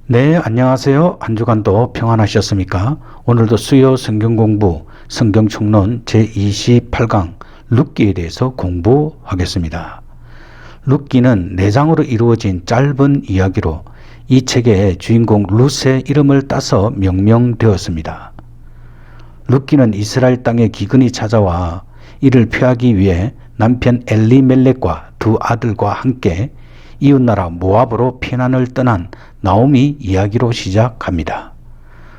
네, 안녕하세요. 한 주간도 평안하셨습니까? 오늘도 수요 성경 공부, 성경 총론 제28강 룻기에 대해서 공부하겠습니다. 룻기는 4장으로 이루어진 짧은 이야기로 이 책의 주인공 룻의 이름을 따서 명명되었습니다. 룻기는 이스라엘 땅에 기근이 찾아와 이를 피하기 위해 남편 엘리멜렉과 두 아들과 함께 이웃나라 모압으로 피난을 떠난 나오미 이야기로 시작합니다.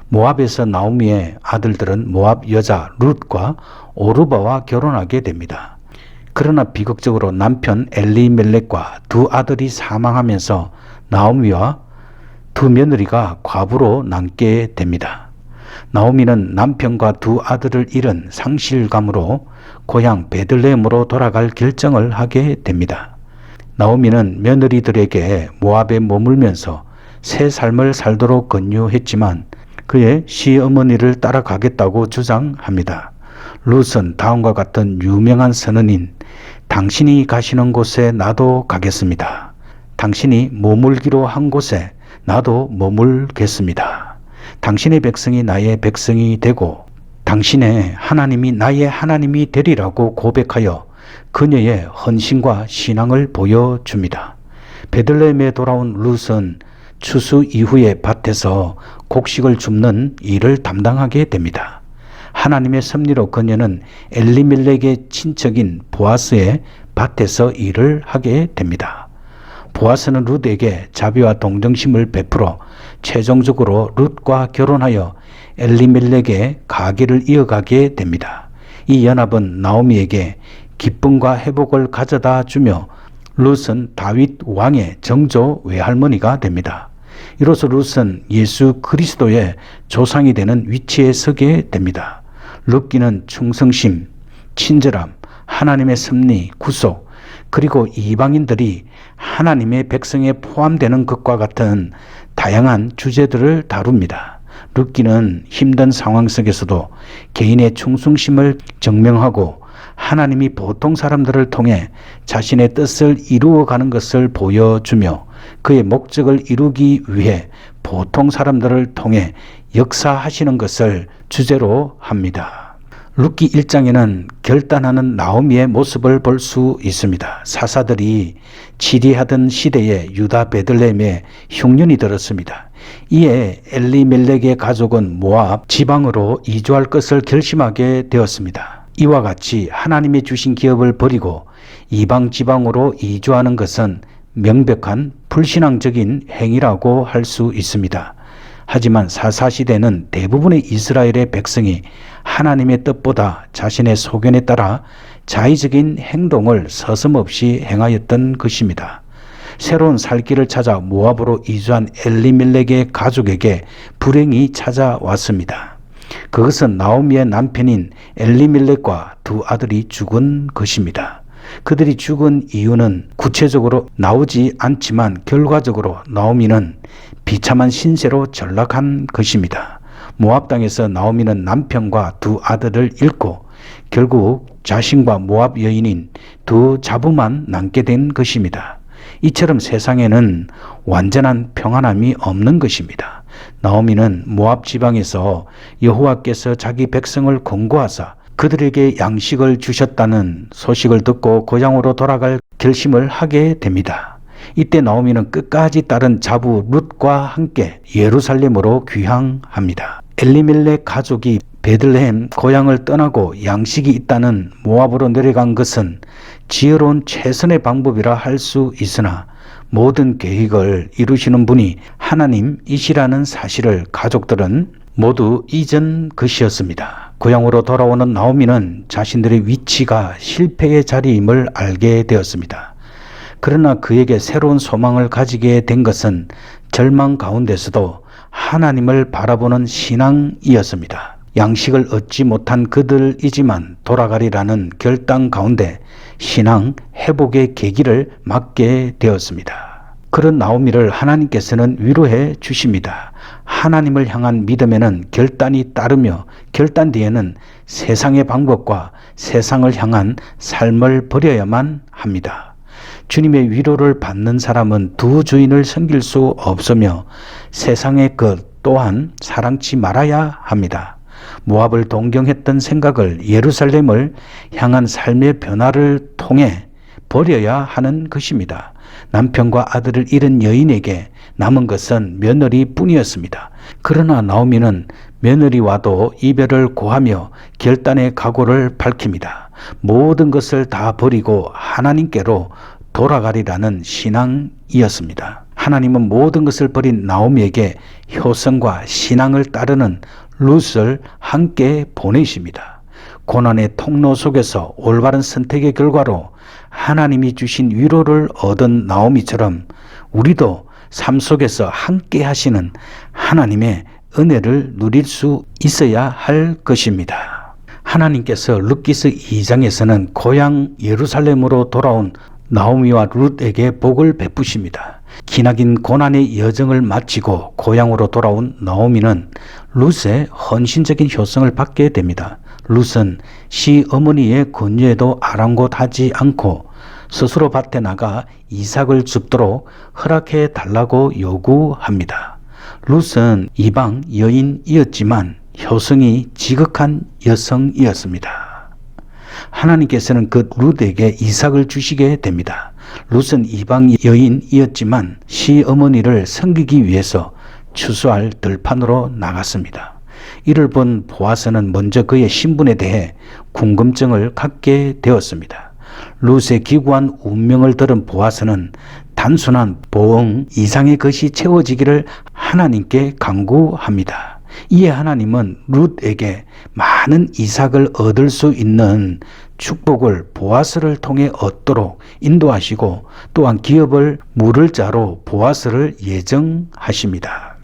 모압에서 나오미의 아들들은 모압 여자 룻과 오르바와 결혼하게 됩니다. 그러나 비극적으로 남편 엘리멜렉과 두 아들이 사망하면서 나오미와 두 며느리가 과부로 남게 됩니다. 나오미는 남편과 두 아들을 잃은 상실감으로 고향 베들레헴으로 돌아갈 결정을 하게 됩니다. 나오미는 며느리들에게 모압에 머물면서 새 삶을 살도록 권유했지만 그의 시어머니를 따라가겠다고 주장합니다. 룻은 다음과 같은 유명한 선언인 당신이 가시는 곳에 나도 가겠습니다. 당신이 머물기로 한 곳에 나도 머물겠습니다. 당신의 백성이 나의 백성이 되고 당신의 하나님이 나의 하나님이 되리라고 고백하여 그녀의 헌신과 신앙을 보여줍니다. 베들레헴에 돌아온 룻은 추수 이후에 밭에서 곡식을 줍는 일을 담당하게 됩니다. 하나님의 섭리로 그녀는 엘리멜렉의 친척인 보아스의 밭에서 일을 하게 됩니다. 보아스는 룻에게 자비와 동정심을 베풀어 최종적으로 룻과 결혼하여 엘리멜렉의 가계를 이어가게 됩니다. 이 연합은 나오미에게 기쁨과 회복을 가져다 주며 룻은 다윗 왕의 정조 외할머니가 됩니다. 이로써 룻은 예수 그리스도의 조상이 되는 위치에 서게 됩니다. 룻기는 충성심, 친절함, 하나님의 섭리, 구속, 그리고 이방인들이 하나님의 백성에 포함되는 것과 같은 다양한 주제들을 다룹니다. 룻기는 힘든 상황 속에서도 개인의 충성심을 증명하고 하나님이 보통 사람들을 통해 자신의 뜻을 이루어가는 것을 보여주며 그의 목적을 이루기 위해 보통 사람들을 통해 역사하시는 것을 주제로 합니다. 룻기 1장에는 결단하는 나오미의 모습을 볼 수 있습니다. 사사들이 치리하던 시대에 유다 베들레헴에 흉년이 들었습니다. 이에 엘리멜렉의 가족은 모압 지방으로 이주할 것을 결심하게 되었습니다. 이와 같이 하나님이 주신 기업을 버리고 이방 지방으로 이주하는 것은 명백한 불신앙적인 행위라고 할 수 있습니다. 하지만 사사시대는 대부분의 이스라엘의 백성이 하나님의 뜻보다 자신의 소견에 따라 자의적인 행동을 서슴없이 행하였던 것입니다. 새로운 살 길을 찾아 모압으로 이주한 엘리멜렉의 가족에게 불행이 찾아왔습니다. 그것은 나오미의 남편인 엘리멜렉과 두 아들이 죽은 것입니다. 그들이 죽은 이유는 구체적으로 나오지 않지만 결과적으로 나오미는 비참한 신세로 전락한 것입니다. 모압 땅에서 나오미는 남편과 두 아들을 잃고 결국 자신과 모압 여인인 두 자부만 남게 된 것입니다. 이처럼 세상에는 완전한 평안함이 없는 것입니다. 나오미는 모압 지방에서 여호와께서 자기 백성을 권고하사 그들에게 양식을 주셨다는 소식을 듣고 고향으로 돌아갈 결심을 하게 됩니다. 이때 나오미는 끝까지 따른 자부 룻과 함께 예루살렘으로 귀향합니다. 엘리멜렉 가족이 베들레헴 고향을 떠나고 양식이 있다는 모압으로 내려간 것은 지혜로운 최선의 방법이라 할 수 있으나 모든 계획을 이루시는 분이 하나님이시라는 사실을 가족들은 모두 잊은 것이었습니다. 고향으로 돌아오는 나오미는 자신들의 위치가 실패의 자리임을 알게 되었습니다. 그러나 그에게 새로운 소망을 가지게 된 것은 절망 가운데서도 하나님을 바라보는 신앙이었습니다. 양식을 얻지 못한 그들이지만 돌아가리라는 결단 가운데 신앙 회복의 계기를 맞게 되었습니다. 그런 나오미를 하나님께서는 위로해 주십니다. 하나님을 향한 믿음에는 결단이 따르며 결단 뒤에는 세상의 방법과 세상을 향한 삶을 버려야만 합니다. 주님의 위로를 받는 사람은 두 주인을 섬길 수 없으며 세상의 것 또한 사랑치 말아야 합니다. 모압을 동경했던 생각을 예루살렘을 향한 삶의 변화를 통해 버려야 하는 것입니다. 남편과 아들을 잃은 여인에게 남은 것은 며느리뿐이었습니다. 그러나 나오미는 며느리와도 이별을 고하며 결단의 각오를 밝힙니다. 모든 것을 다 버리고 하나님께로 돌아가리라는 신앙이었습니다. 하나님은 모든 것을 버린 나오미에게 효성과 신앙을 따르는 룻을 함께 보내십니다. 고난의 통로 속에서 올바른 선택의 결과로 하나님이 주신 위로를 얻은 나오미처럼 우리도 삶 속에서 함께 하시는 하나님의 은혜를 누릴 수 있어야 할 것입니다. 하나님께서 룻기서 2장에서는 고향 예루살렘으로 돌아온 나오미와 룻에게 복을 베푸십니다. 기나긴 고난의 여정을 마치고 고향으로 돌아온 나오미는 룻의 헌신적인 효성을 받게 됩니다. 룻은 시어머니의 권유에도 아랑곳하지 않고 스스로 밭에 나가 이삭을 줍도록 허락해 달라고 요구합니다. 룻은 이방 여인이었지만 효성이 지극한 여성이었습니다. 하나님께서는 그 룻에게 이삭을 주시게 됩니다. 룻은 이방 여인이었지만 시어머니를 섬기기 위해서 추수할 들판으로 나갔습니다. 이를 본 보아스는 먼저 그의 신분에 대해 궁금증을 갖게 되었습니다. 룻의 기구한 운명을 들은 보아스는 단순한 보응 이상의 것이 채워지기를 하나님께 간구합니다. 이에 하나님은 룻에게 많은 이삭을 얻을 수 있는 축복을 보아스를 통해 얻도록 인도하시고 또한 기업을 물을 자로 보아스를 예정하십니다.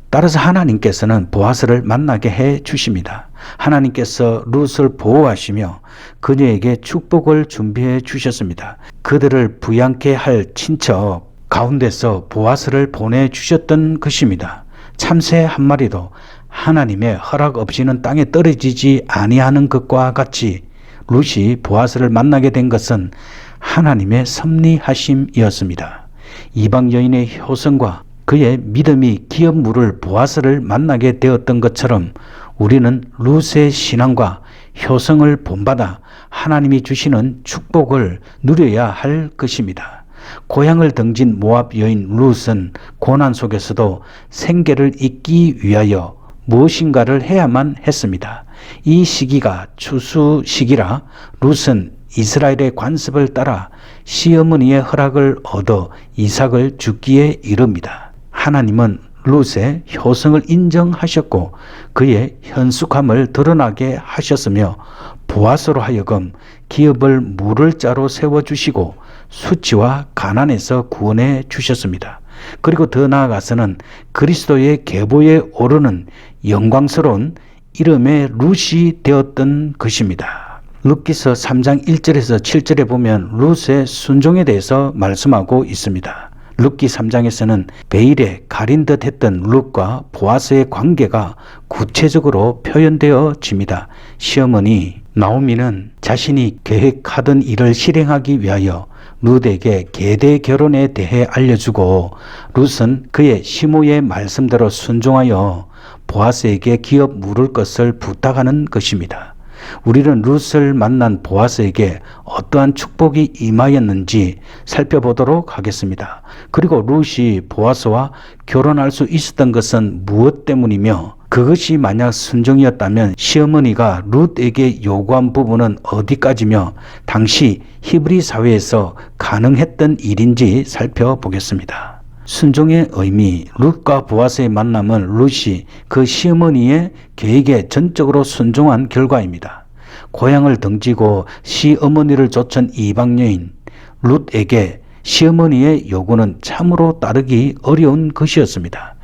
따라서 하나님께서는 보아스를 만나게 해 주십니다. 하나님께서 룻을 보호하시며 그녀에게 축복을 준비해 주셨습니다. 그들을 부양케 할 친척 가운데서 보아스를 보내주셨던 것입니다. 참새 한 마리도 하나님의 허락 없이는 땅에 떨어지지 아니하는 것과 같이 룻이 보아스를 만나게 된 것은 하나님의 섭리하심이었습니다. 이방 여인의 효성과 그의 믿음이 기업 물을 보아스를 만나게 되었던 것처럼 우리는 룻의 신앙과 효성을 본받아 하나님이 주시는 축복을 누려야 할 것입니다. 고향을 등진 모압 여인 룻은 고난 속에서도 생계를 잇기 위하여 무엇인가를 해야만 했습니다. 이 시기가 추수 시기라 룻은 이스라엘의 관습을 따라 시어머니의 허락을 얻어 이삭을 죽기에 이릅니다. 하나님은 룻의 효성을 인정하셨고 그의 현숙함을 드러나게 하셨으며 보아스로 하여금 기업을 물을 자로 세워주시고 수치와 가난에서 구원해 주셨습니다. 그리고 더 나아가서는 그리스도의 계보에 오르는 영광스러운 이름의 룻이 되었던 것입니다. 룻기서 3장 1절에서 7절에 보면 룻의 순종에 대해서 말씀하고 있습니다. 룻기 3장에서는 베일에 가린 듯 했던 룻과 보아스의 관계가 구체적으로 표현되어집니다. 시어머니 나오미는 자신이 계획하던 일을 실행하기 위하여 룻에게 계대 결혼에 대해 알려주고 룻은 그의 시모의 말씀대로 순종하여 보아스에게 기업 물을 것을 부탁하는 것입니다. 우리는 룻을 만난 보아스에게 어떠한 축복이 임하였는지 살펴보도록 하겠습니다. 그리고 룻이 보아스와 결혼할 수 있었던 것은 무엇 때문이며 그것이 만약 순종이었다면 시어머니가 룻에게 요구한 부분은 어디까지며 당시 히브리 사회에서 가능했던 일인지 살펴보겠습니다. 순종의 의미, 룻과 보아스의 만남은 룻이 그 시어머니의 계획에 전적으로 순종한 결과입니다. 고향을 등지고 시어머니를 좇은 이방 여인 룻에게 시어머니의 요구는 참으로 따르기 어려운 것이었습니다.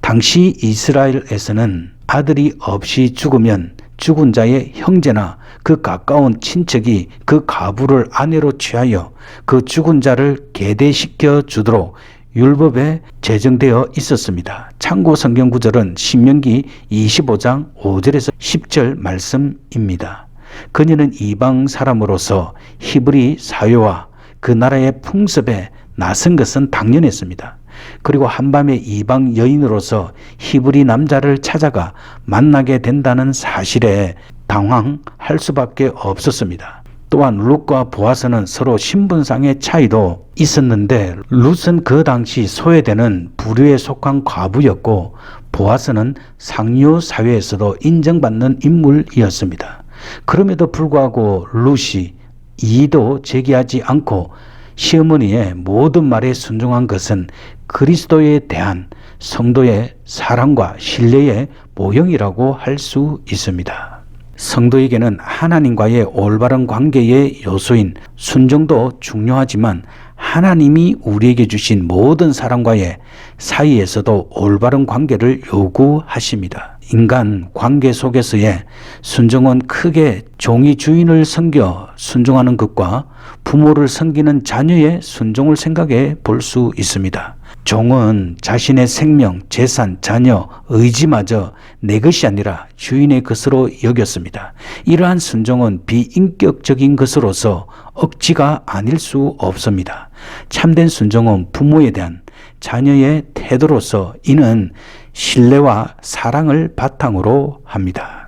당시 이스라엘에서는 아들이 없이 죽으면 죽은 자의 형제나 그 가까운 친척이 그 가부를 아내로 취하여 그 죽은 자를 계대시켜 주도록 율법에 제정되어 있었습니다. 참고 성경 구절은 신명기 25장 5절에서 10절 말씀입니다. 그녀는 이방 사람으로서 히브리 사회와 그 나라의 풍습에 나선 것은 당연했습니다. 그리고 한밤에 이방 여인으로서 히브리 남자를 찾아가 만나게 된다는 사실에 당황할 수밖에 없었습니다. 또한 룻과 보아스는 서로 신분상의 차이도 있었는데 룻은 그 당시 소외되는 부류에 속한 과부였고 보아스는 상류 사회에서도 인정받는 인물이었습니다. 그럼에도 불구하고 룻이 이의도 제기하지 않고 시어머니의 모든 말에 순종한 것은 그리스도에 대한 성도의 사랑과 신뢰의 모형이라고 할 수 있습니다. 성도에게는 하나님과의 올바른 관계의 요소인 순종도 중요하지만 하나님이 우리에게 주신 모든 사람과의 사이에서도 올바른 관계를 요구하십니다. 인간 관계 속에서의 순종은 크게 종이 주인을 섬겨 순종하는 것과 부모를 섬기는 자녀의 순종을 생각해 볼 수 있습니다. 종은 자신의 생명, 재산, 자녀, 의지마저 내 것이 아니라 주인의 것으로 여겼습니다. 이러한 순종은 비인격적인 것으로서 억지가 아닐 수 없습니다. 참된 순종은 부모에 대한 자녀의 태도로서 이는 신뢰와 사랑을 바탕으로 합니다.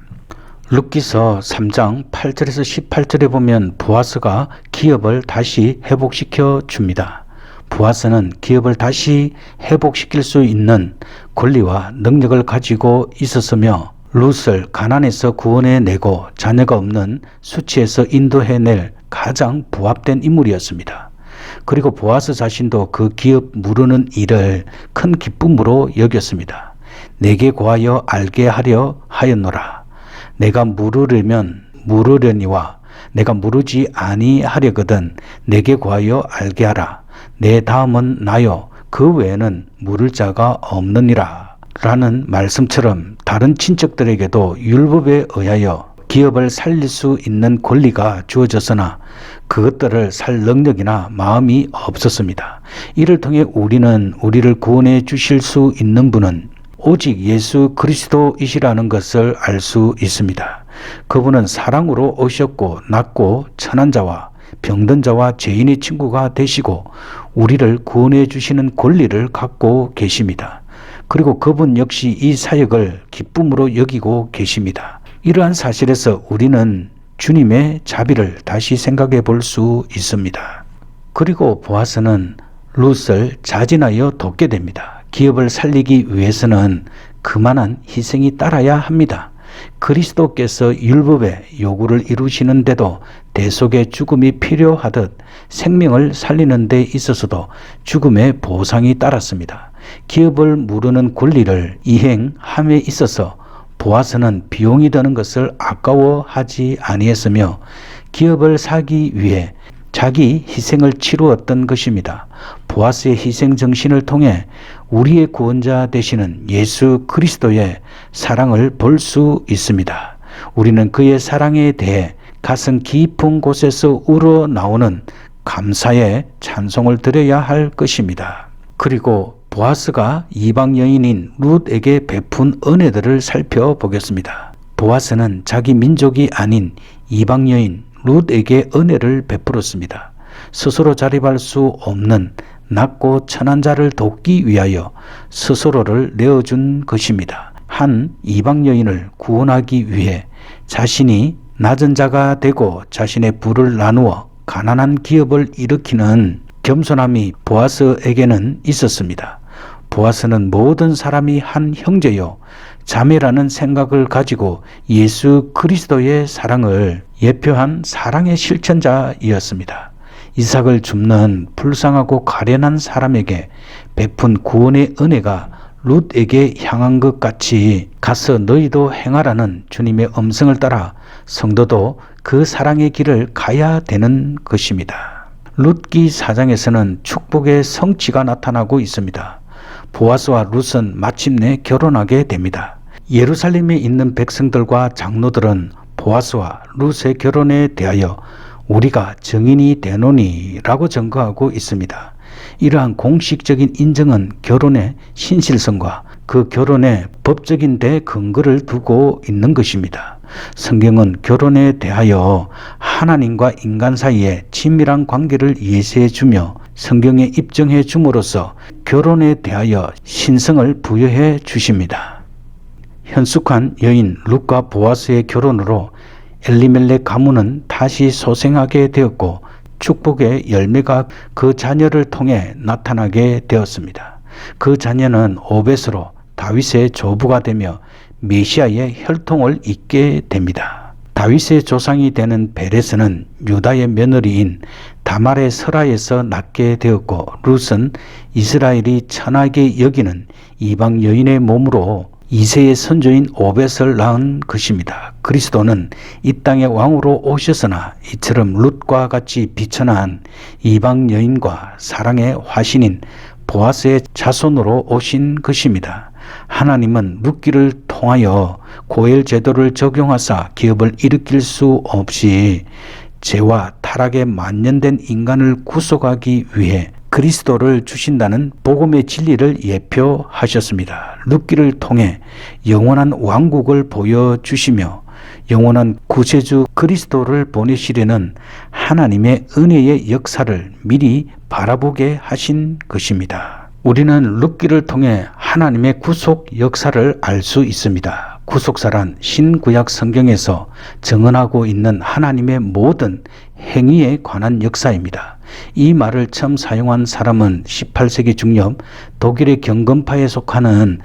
룻기서 3장 8절에서 18절에 보면 보아스가 기업을 다시 회복시켜 줍니다. 보아스는 기업을 다시 회복시킬 수 있는 권리와 능력을 가지고 있었으며 룻을 가난에서 구원해내고 자녀가 없는 수치에서 인도해낼 가장 부합된 인물이었습니다. 그리고 보아스 자신도 그 기업 무르는 일을 큰 기쁨으로 여겼습니다. 내게 고하여 알게 하려 하였노라. 내가 물으려니와 내가 물으지 아니하려거든 내게 고하여 알게 하라. 내 다음은 나요 그 외에는 물을 자가 없느니라 라는 말씀처럼 다른 친척들에게도 율법에 의하여 기업을 살릴 수 있는 권리가 주어졌으나 그것들을 살 능력이나 마음이 없었습니다. 이를 통해 우리를 구원해 주실 수 있는 분은 오직 예수 그리스도이시라는 것을 알 수 있습니다. 그분은 사랑으로 오셨고 낮고 천한 자와 병든 자와 죄인의 친구가 되시고 우리를 구원해 주시는 권리를 갖고 계십니다. 그리고 그분 역시 이 사역을 기쁨으로 여기고 계십니다. 이러한 사실에서 우리는 주님의 자비를 다시 생각해 볼 수 있습니다. 그리고 보아스는 룻을 자진하여 돕게 됩니다. 기업을 살리기 위해서는 그만한 희생이 따라야 합니다. 그리스도께서 율법의 요구를 이루시는데도 대속의 죽음이 필요하듯 생명을 살리는 데 있어서도 죽음의 보상이 따랐습니다. 기업을 무르는 권리를 이행함에 있어서 보아스는 비용이 드는 것을 아까워하지 아니했으며 기업을 사기 위해 자기 희생을 치루었던 것입니다. 보아스의 희생 정신을 통해 우리의 구원자 되시는 예수 그리스도의 사랑을 볼 수 있습니다. 우리는 그의 사랑에 대해 가슴 깊은 곳에서 우러나오는 감사의 찬송을 드려야 할 것입니다. 그리고 보아스가 이방 여인인 룻에게 베푼 은혜들을 살펴보겠습니다. 보아스는 자기 민족이 아닌 이방 여인 룻에게 은혜를 베풀었습니다. 스스로 자립할 수 없는 낮고 천한 자를 돕기 위하여 스스로를 내어준 것입니다. 한 이방 여인을 구원하기 위해 자신이 낮은 자가 되고 자신의 부를 나누어 가난한 기업을 일으키는 겸손함이 보아스에게는 있었습니다. 보아스는 모든 사람이 한 형제요 자매라는 생각을 가지고 예수 그리스도의 사랑을 예표한 사랑의 실천자이었습니다. 이삭을 줍는 불쌍하고 가련한 사람에게 베푼 구원의 은혜가 룻에게 향한 것 같이 가서 너희도 행하라는 주님의 음성을 따라 성도도 그 사랑의 길을 가야 되는 것입니다. 룻기 4장에서는 축복의 성취가 나타나고 있습니다. 보아스와 룻은 마침내 결혼하게 됩니다. 예루살렘에 있는 백성들과 장로들은 보아스와 룻의 결혼에 대하여 우리가 증인이 되노니 라고 증거하고 있습니다. 이러한 공식적인 인정은 결혼의 신실성과 그 결혼의 법적인 데 근거를 두고 있는 것입니다. 성경은 결혼에 대하여 하나님과 인간 사이에 친밀한 관계를 예시해 주며 성경에 입증해 줌으로써 결혼에 대하여 신성을 부여해 주십니다. 현숙한 여인 룻과 보아스의 결혼으로 엘리멜렉 가문은 다시 소생하게 되었고 축복의 열매가 그 자녀를 통해 나타나게 되었습니다. 그 자녀는 오벳으로 다윗의 조부가 되며 메시아의 혈통을 잇게 됩니다. 다윗의 조상이 되는 베레스는 유다의 며느리인 다말의 설아에서 낳게 되었고 룻은 이스라엘이 천하게 여기는 이방 여인의 몸으로 이세의 선조인 오벳을 낳은 것입니다. 그리스도는 이 땅의 왕으로 오셨으나 이처럼 룻과 같이 비천한 이방 여인과 사랑의 화신인 보아스의 자손으로 오신 것입니다. 하나님은 룻기를 통하여 고엘 제도를 적용하사 기업을 일으킬 수 없이 죄와 타락에 만연된 인간을 구속하기 위해 그리스도를 주신다는 복음의 진리를 예표하셨습니다. 룻기를 통해 영원한 왕국을 보여주시며 영원한 구세주 그리스도를 보내시려는 하나님의 은혜의 역사를 미리 바라보게 하신 것입니다. 우리는 룻기를 통해 하나님의 구속 역사를 알 수 있습니다. 구속사란 신구약 성경에서 증언하고 있는 하나님의 모든 행위에 관한 역사입니다. 이 말을 처음 사용한 사람은 18세기 중엽 독일의 경건파에 속하는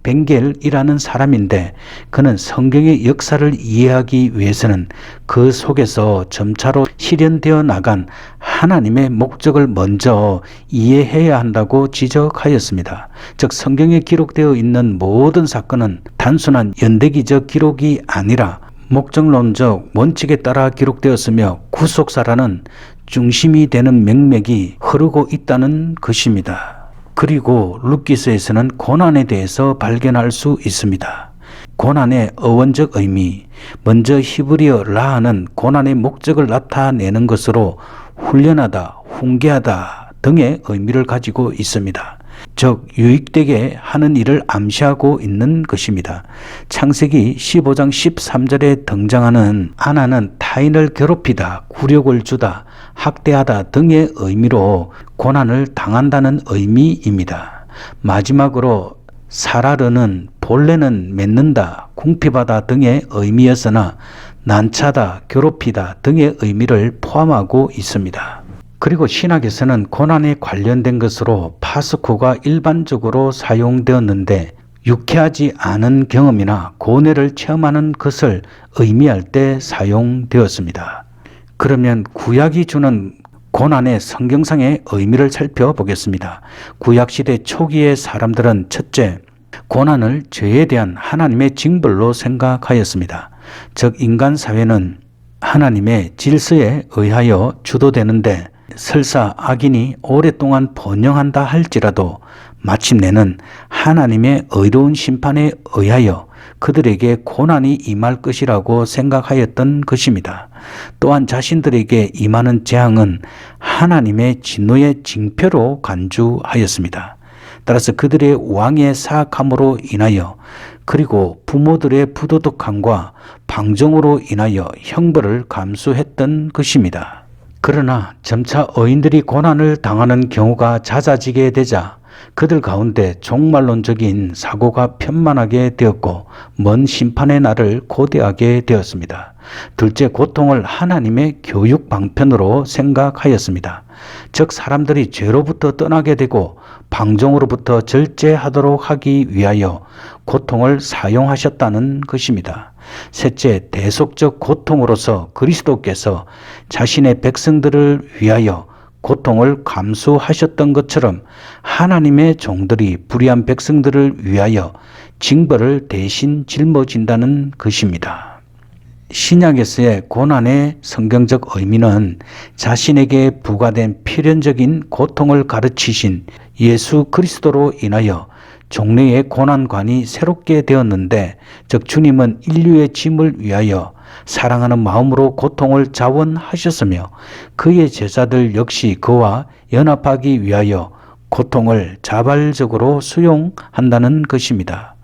벵겔이라는 사람인데 그는 성경의 역사를 이해하기 위해서는 그 속에서 점차로 실현되어 나간 하나님의 목적을 먼저 이해해야 한다고 지적하였습니다. 즉 성경에 기록되어 있는 모든 사건은 단순한 연대기적 기록이 아니라 목적론적 원칙에 따라 기록되었으며 구속사라는 중심이 되는 맥락이 흐르고 있다는 것입니다. 그리고 룻기서에서는 고난에 대해서 발견할 수 있습니다. 고난의 어원적 의미, 먼저 히브리어 라하는 고난의 목적을 나타내는 것으로 훈련하다, 훈계하다 등의 의미를 가지고 있습니다. 즉 유익되게 하는 일을 암시하고 있는 것입니다. 창세기 15장 13절에 등장하는 아나는 타인을 괴롭히다, 굴욕을 주다, 학대하다 등의 의미로 고난을 당한다는 의미입니다. 마지막으로 사라르는 본래는 맺는다, 궁핍하다 등의 의미였으나 난차다, 괴롭히다 등의 의미를 포함하고 있습니다. 그리고 신학에서는 고난에 관련된 것으로 파스쿠가 일반적으로 사용되었는데 유쾌하지 않은 경험이나 고뇌를 체험하는 것을 의미할 때 사용되었습니다. 그러면 구약이 주는 고난의 성경상의 의미를 살펴보겠습니다. 구약시대 초기의 사람들은 첫째, 고난을 죄에 대한 하나님의 징벌로 생각하였습니다. 즉 인간 사회는 하나님의 질서에 의하여 주도되는데 설사 악인이 오랫동안 번영한다 할지라도 마침내는 하나님의 의로운 심판에 의하여 그들에게 고난이 임할 것이라고 생각하였던 것입니다. 또한 자신들에게 임하는 재앙은 하나님의 진노의 징표로 간주하였습니다. 따라서 그들의 왕의 사악함으로 인하여 그리고 부모들의 부도덕함과 방종으로 인하여 형벌을 감수했던 것입니다. 그러나 점차 어인들이 고난을 당하는 경우가 잦아지게 되자 그들 가운데 종말론적인 사고가 편만하게 되었고 먼 심판의 날을 고대하게 되었습니다. 둘째, 고통을 하나님의 교육 방편으로 생각하였습니다. 즉 사람들이 죄로부터 떠나게 되고 방종으로부터 절제하도록 하기 위하여 고통을 사용하셨다는 것입니다. 셋째, 대속적 고통으로서 그리스도께서 자신의 백성들을 위하여 고통을 감수하셨던 것처럼 하나님의 종들이 불의한 백성들을 위하여 징벌을 대신 짊어진다는 것입니다. 신약에서의 고난의 성경적 의미는 자신에게 부과된 필연적인 고통을 가르치신 예수 그리스도로 인하여 종래의 고난관이 새롭게 되었는데, 즉 주님은 인류의 짐을 위하여 사랑하는 마음으로 고통을 자원하셨으며 그의 제자들 역시 그와 연합하기 위하여 고통을 자발적으로 수용한다는 것입니다.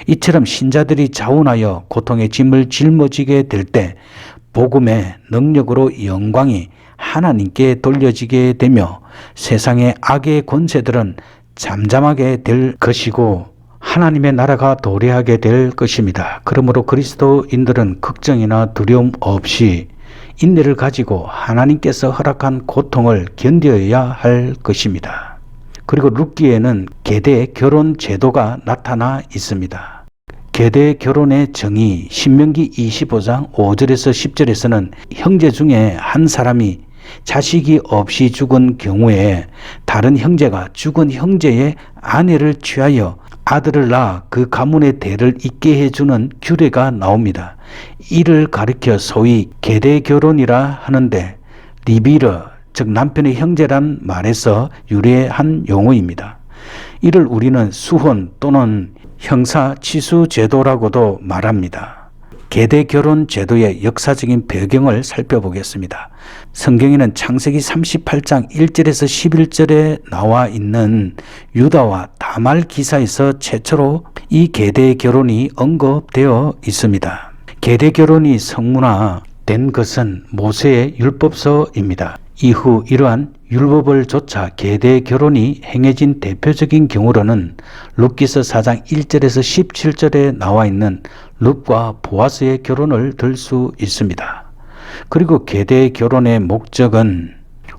이처럼 신자들이 자원하여 고통의 짐을 짊어지게 될 때 복음의 능력으로 영광이 하나님께 돌려지게 되며 세상의 악의 권세들은 잠잠하게 될 것이고 하나님의 나라가 도래하게 될 것입니다. 그러므로 그리스도인들은 걱정이나 두려움 없이 인내를 가지고 하나님께서 허락한 고통을 견뎌야 할 것입니다. 그리고 룻기에는 계대 결혼 제도가 나타나 있습니다. 계대 결혼의 정의 신명기 25장 5절에서 10절에서는 형제 중에 한 사람이 자식이 없이 죽은 경우에 다른 형제가 죽은 형제의 아내를 취하여 아들을 낳아 그 가문의 대를 잇게 해주는 규례가 나옵니다. 이를 가리켜 소위 계대 결혼이라 하는데 리비르, 즉 남편의 형제란 말에서 유래한 용어입니다. 이를 우리는 수혼 또는 형사 치수 제도라고도 말합니다. 계대 결혼 제도의 역사적인 배경을 살펴보겠습니다. 성경에는 창세기 38장 1절에서 11절에 나와 있는 유다와 다말 기사에서 최초로 이 계대 결혼이 언급되어 있습니다. 계대 결혼이 성문화된 것은 모세의 율법서입니다. 이후 이러한 율법을 좇아 계대 결혼이 행해진 대표적인 경우로는 룻기서 4장 1절에서 17절에 나와 있는 룻과 보아스의 결혼을 들 수 있습니다. 그리고 계대 결혼의 목적은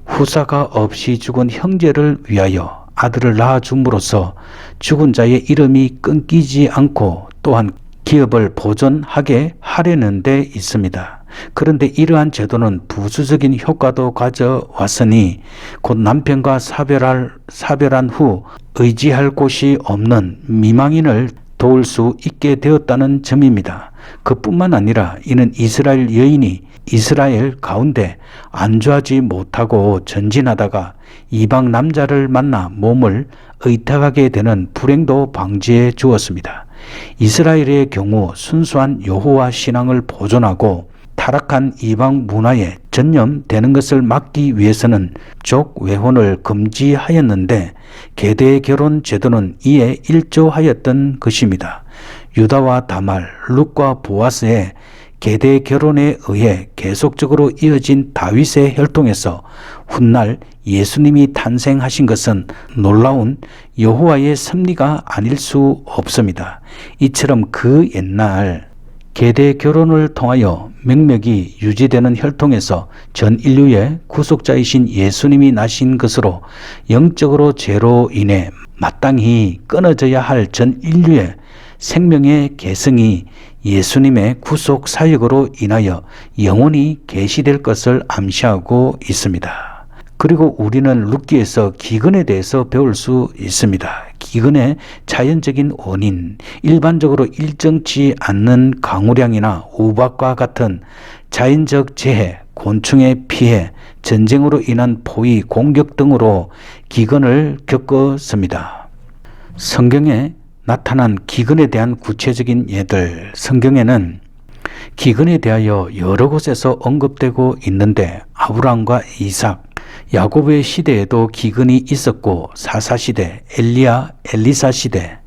후사가 없이 죽은 형제를 위하여 아들을 낳아줌으로써 죽은 자의 이름이 끊기지 않고 또한 기업을 보존하게 하려는 데 있습니다. 그런데 이러한 제도는 부수적인 효과도 가져왔으니 곧 남편과 사별한 후 의지할 곳이 없는 미망인을 도울 수 있게 되었다는 점입니다. 그뿐만 아니라 이는 이스라엘 여인이 이스라엘 가운데 안주하지 못하고 전진하다가 이방 남자를 만나 몸을 의탁하게 되는 불행도 방지해 주었습니다. 이스라엘의 경우 순수한 여호와 신앙을 보존하고 타락한 이방 문화에 전념되는 것을 막기 위해서는 족 외혼을 금지하였는데 계대 결혼 제도는 이에 일조하였던 것입니다. 유다와 다말, 룻과 보아스의 계대 결혼에 의해 계속적으로 이어진 다윗의 혈통에서 훗날 예수님이 탄생하신 것은 놀라운 여호와의 섭리가 아닐 수 없습니다. 이처럼 그 옛날 계대 결혼을 통하여 명맥이 유지되는 혈통에서 전 인류의 구속자이신 예수님이 나신 것으로 영적으로 죄로 인해 마땅히 끊어져야 할 전 인류의 생명의 계승이 예수님의 구속 사역으로 인하여 영원히 계시될 것을 암시하고 있습니다. 그리고 우리는 룻기에서 기근에 대해서 배울 수 있습니다. 기근의 자연적인 원인, 일반적으로 일정치 않는 강우량이나 우박과 같은 자연적 재해, 곤충의 피해, 전쟁으로 인한 포위, 공격 등으로 기근을 겪었습니다. 성경에 나타난 기근에 대한 구체적인 예들, 성경에는 기근에 대하여 여러 곳에서 언급되고 있는데 아브라함과 이삭, 야곱의 시대에도 기근이 있었고 사사시대, 엘리야, 엘리사 시대,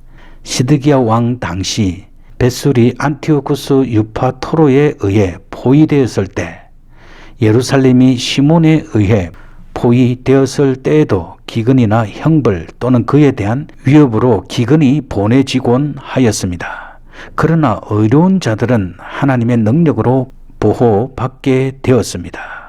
시드기야 왕 당시 벳술이 안티오쿠스 유파 토로에 의해 포위되었을 때, 예루살렘이 시몬에 의해 포위되었을 때에도 기근이나 형벌 또는 그에 대한 위협으로 기근이 보내지곤 하였습니다. 그러나 의로운 자들은 하나님의 능력으로 보호받게 되었습니다.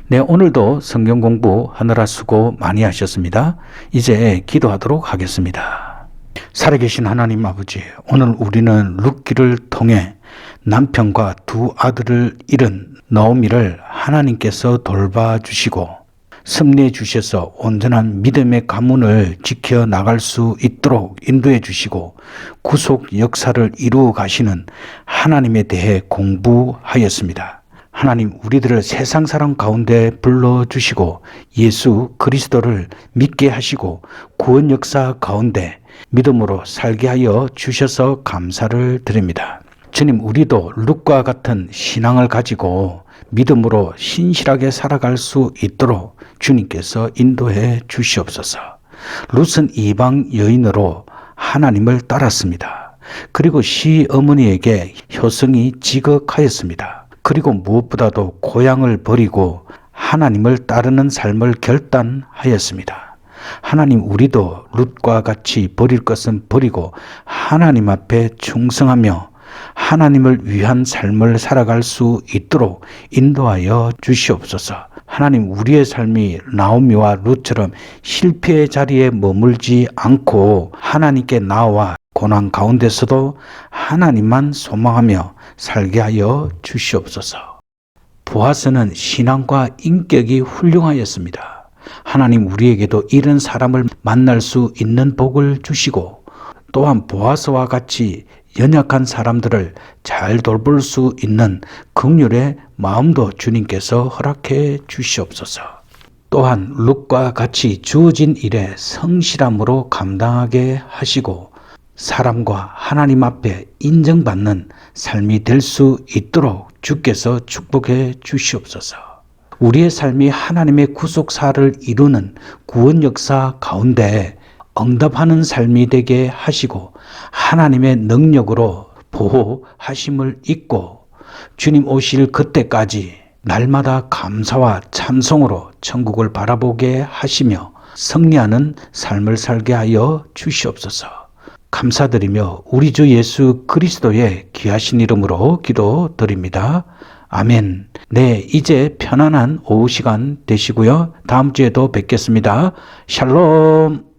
네, 오늘도 성경 공부하느라 수고 많이 하셨습니다. 이제 기도하도록 하겠습니다. 살아계신 하나님 아버지, 오늘 우리는 룻기를 통해 남편과 두 아들을 잃은 너오미를 하나님께서 돌봐주시고 섭리해 주셔서 온전한 믿음의 가문을 지켜나갈 수 있도록 인도해 주시고 구속 역사를 이루어 가시는 하나님에 대해 공부하였습니다. 하나님, 우리들을 세상 사람 가운데 불러주시고 예수 그리스도를 믿게 하시고 구원 역사 가운데 믿음으로 살게 하여 주셔서 감사를 드립니다. 주님, 우리도 룻과 같은 신앙을 가지고 믿음으로 신실하게 살아갈 수 있도록 주님께서 인도해 주시옵소서. 룻은 이방 여인으로 하나님을 따랐습니다. 그리고 시어머니에게 효성이 지극하였습니다. 그리고 무엇보다도 고향을 버리고 하나님을 따르는 삶을 결단하였습니다. 하나님, 우리도 룻과 같이 버릴 것은 버리고 하나님 앞에 충성하며 하나님을 위한 삶을 살아갈 수 있도록 인도하여 주시옵소서. 하나님, 우리의 삶이 나오미와 룻처럼 실패의 자리에 머물지 않고 하나님께 나와 고난 가운데서도 하나님만 소망하며 살게 하여 주시옵소서. 보아스는 신앙과 인격이 훌륭하였습니다. 하나님, 우리에게도 이런 사람을 만날 수 있는 복을 주시고 또한 보아스와 같이 연약한 사람들을 잘 돌볼 수 있는 긍휼의 마음도 주님께서 허락해 주시옵소서. 또한 룻과 같이 주어진 일에 성실함으로 감당하게 하시고 사람과 하나님 앞에 인정받는 삶이 될 수 있도록 주께서 축복해 주시옵소서. 우리의 삶이 하나님의 구속사를 이루는 구원 역사 가운데 응답하는 삶이 되게 하시고 하나님의 능력으로 보호하심을 잊고 주님 오실 그때까지 날마다 감사와 찬송으로 천국을 바라보게 하시며 승리하는 삶을 살게 하여 주시옵소서. 감사드리며 우리 주 예수 그리스도의 귀하신 이름으로 기도드립니다. 아멘. 네, 이제 편안한 오후 시간 되시고요. 다음 주에도 뵙겠습니다. 샬롬.